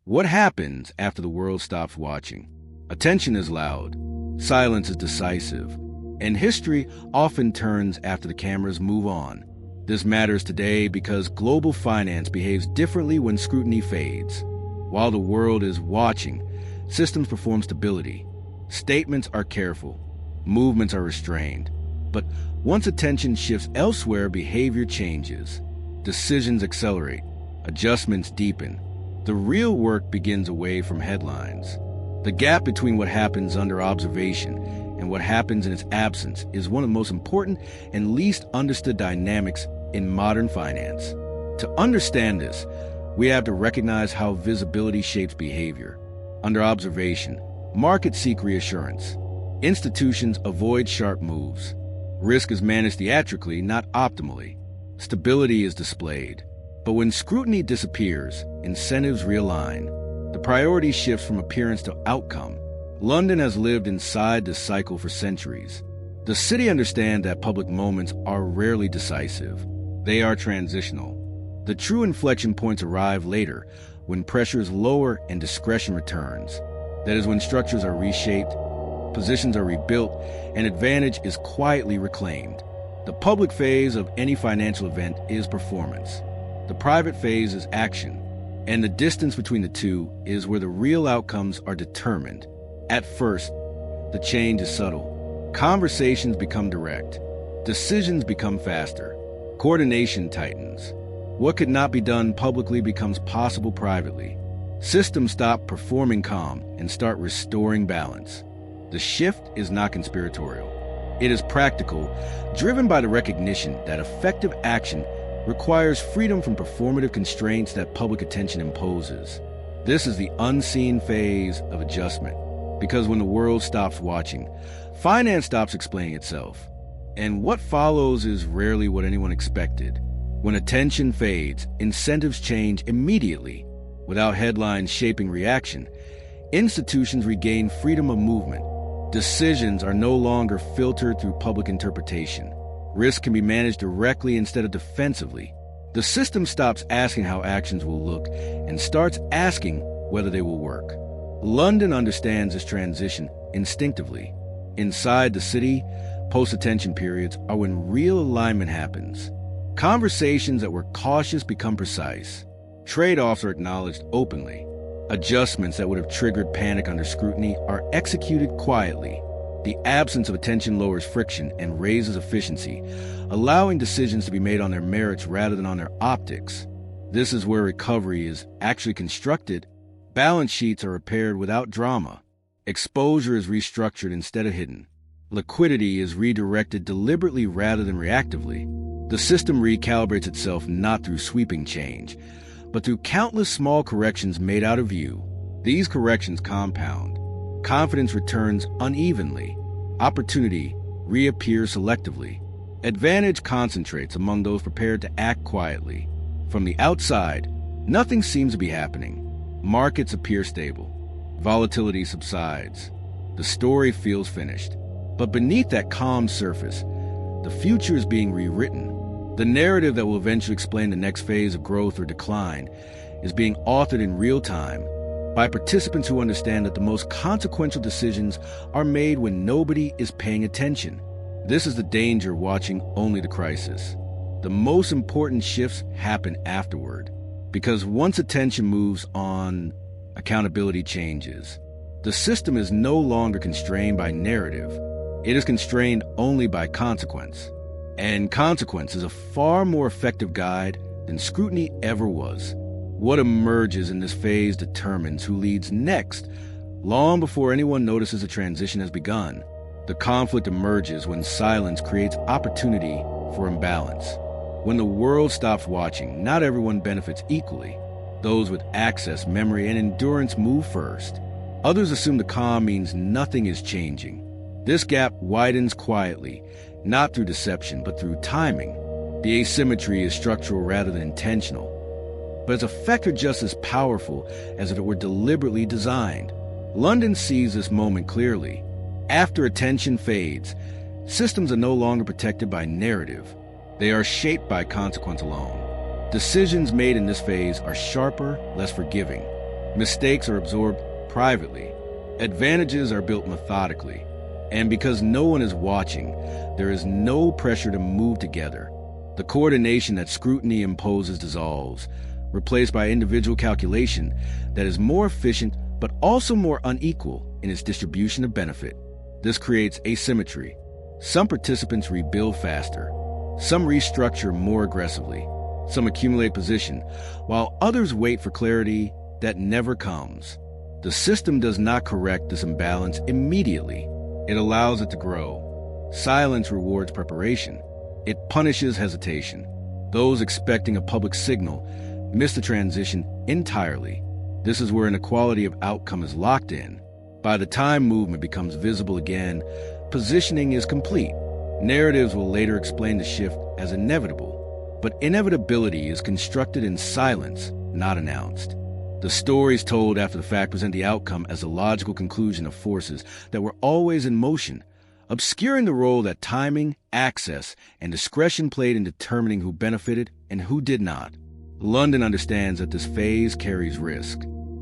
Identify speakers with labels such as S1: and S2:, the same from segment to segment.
S1: What happens after the world stops watching? Attention is loud, silence is decisive, and history often turns after the cameras move on. This matters today because global finance behaves differently when scrutiny fades. While the world is watching, systems perform stability. Statements are careful, movements are restrained. But once attention shifts elsewhere, behavior changes. Decisions accelerate, adjustments deepen. The real work begins away from headlines. The gap between what happens under observation and what happens in its absence is one of the most important and least understood dynamics in modern finance. To understand this, we have to recognize how visibility shapes behavior. Under observation, markets seek reassurance. Institutions avoid sharp moves. Risk is managed theatrically, not optimally. Stability is displayed. But when scrutiny disappears, incentives realign. The priority shifts from appearance to outcome. London has lived inside this cycle for centuries. The city understands that public moments are rarely decisive. They are transitional. The true inflection points arrive later, when pressure is lower and discretion returns. That is when structures are reshaped, positions are rebuilt, and advantage is quietly reclaimed. The public phase of any financial event is performance. The private phase is action, and the distance between the two is where the real outcomes are determined. At first, the change is subtle. Conversations become direct. Decisions become faster. Coordination tightens. What could not be done publicly becomes possible privately. Systems stop performing calm and start restoring balance. The shift is not conspiratorial. It is practical, driven by the recognition that effective action requires freedom from performative constraints that public attention imposes. This is the unseen phase of adjustment, because when the world stops watching, finance stops explaining itself. And what follows is rarely what anyone expected. When attention fades, incentives change immediately. Without headlines shaping reaction, institutions regain freedom of movement. Decisions are no longer filtered through public interpretation. Risk can be managed directly instead of defensively. The system stops asking how actions will look and starts asking whether they will work. London understands this transition instinctively. Inside the city, post-attention periods are when real alignment happens. Conversations that were cautious become precise. Trade-offs are acknowledged openly. Adjustments that would have triggered panic under scrutiny are executed quietly. The absence of attention lowers friction and raises efficiency, allowing decisions to be made on their merits rather than on their optics. This is where recovery is actually constructed. Balance sheets are repaired without drama. Exposure is restructured instead of hidden. Liquidity is redirected deliberately rather than reactively. The system recalibrates itself not through sweeping change, but through countless small corrections made out of view. These corrections compound. Confidence returns unevenly. Opportunity reappears selectively. Advantage concentrates among those prepared to act quietly. From the outside, nothing seems to be happening. Markets appear stable. Volatility subsides. The story feels finished. But beneath that calm surface, the future is being rewritten. The narrative that will eventually explain the next phase of growth or decline is being authored in real time by participants who understand that the most consequential decisions are made when nobody is paying attention. This is the danger of watching only the crisis. The most important shifts happen afterward, because once attention moves on, accountability changes. The system is no longer constrained by narrative. It is constrained only by consequence. And consequence is a far more effective guide than scrutiny ever was. What emerges in this phase determines who leads next, long before anyone notices a transition has begun. The conflict emerges when silence creates opportunity for imbalance. When the world stops watching, not everyone benefits equally. Those with access, memory, and endurance move first. Others assume the calm means nothing is changing. This gap widens quietly, not through deception, but through timing. The asymmetry is structural rather than intentional. But its effects are just as powerful as if it were deliberately designed. London sees this moment clearly. After attention fades, systems are no longer protected by narrative. They are shaped by consequence alone. Decisions made in this phase are sharper, less forgiving. Mistakes are absorbed privately. Advantages are built methodically. And because no one is watching, there is no pressure to move together. The coordination that scrutiny imposes dissolves, replaced by individual calculation that is more efficient but also more unequal in its distribution of benefit. This creates asymmetry. Some participants rebuild faster. Some restructure more aggressively. Some accumulate position, while others wait for clarity that never comes. The system does not correct this imbalance immediately. It allows it to grow. Silence rewards preparation. It punishes hesitation. Those expecting a public signal miss the transition entirely. This is where inequality of outcome is locked in. By the time movement becomes visible again, positioning is complete. Narratives will later explain the shift as inevitable, but inevitability is constructed in silence, not announced. The stories told after the fact present the outcome as a logical conclusion of forces that were always in motion, obscuring the role that timing, access, and discretion played in determining who benefited and who did not. London understands that this phase carries risk.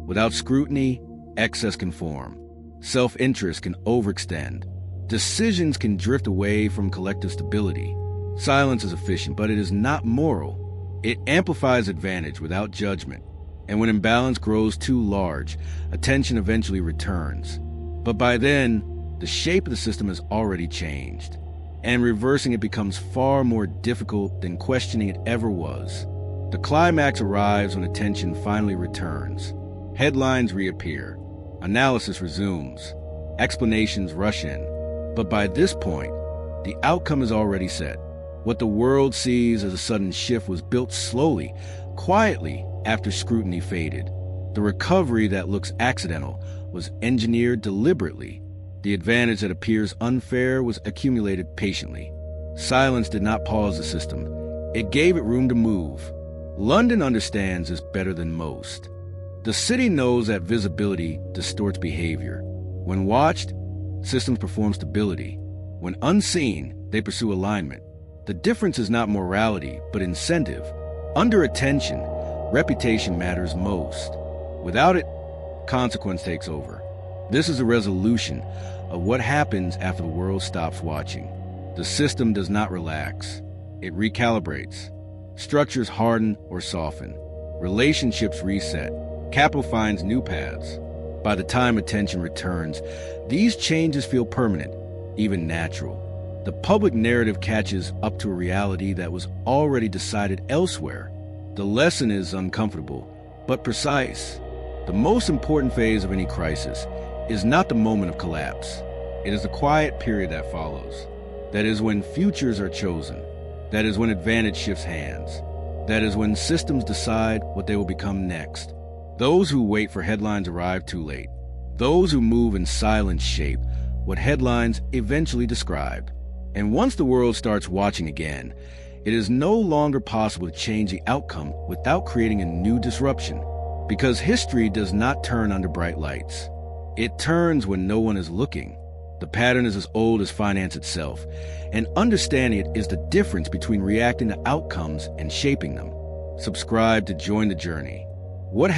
S1: Without scrutiny, excess can form. Self-interest can overextend. Decisions can drift away from collective stability. Silence is efficient, but it is not moral. It amplifies advantage without judgment. And when imbalance grows too large, attention eventually returns. But by then, the shape of the system has already changed, and reversing it becomes far more difficult than questioning it ever was. The climax arrives when attention finally returns. Headlines reappear. Analysis resumes. Explanations rush in. But by this point, the outcome is already set. What the world sees as a sudden shift was built slowly, quietly, after scrutiny faded. The recovery that looks accidental was engineered deliberately. The advantage that appears unfair was accumulated patiently. Silence did not pause the system. It gave it room to move. London understands this better than most. The city knows that visibility distorts behavior. When watched, systems perform stability. When unseen, they pursue alignment. The difference is not morality, but incentive. Under attention, reputation matters most. Without it, consequence takes over. This is a resolution of what happens after the world stops watching. The system does not relax. It recalibrates. Structures harden or soften. Relationships reset. Capital finds new paths. By the time attention returns, these changes feel permanent, even natural. The public narrative catches up to a reality that was already decided elsewhere. The lesson is uncomfortable, but precise. The most important phase of any crisis is not the moment of collapse. It is the quiet period that follows. That is when futures are chosen. That is when advantage shifts hands. That is when systems decide what they will become next. Those who wait for headlines arrive too late. Those who move in silence shape what headlines eventually describe. And once the world starts watching again, it is no longer possible to change the outcome without creating a new disruption. Because history does not turn under bright lights. It turns when no one is looking. The pattern is as old as finance itself, and understanding it is the difference between reacting to outcomes and shaping them. Subscribe to join the journey. What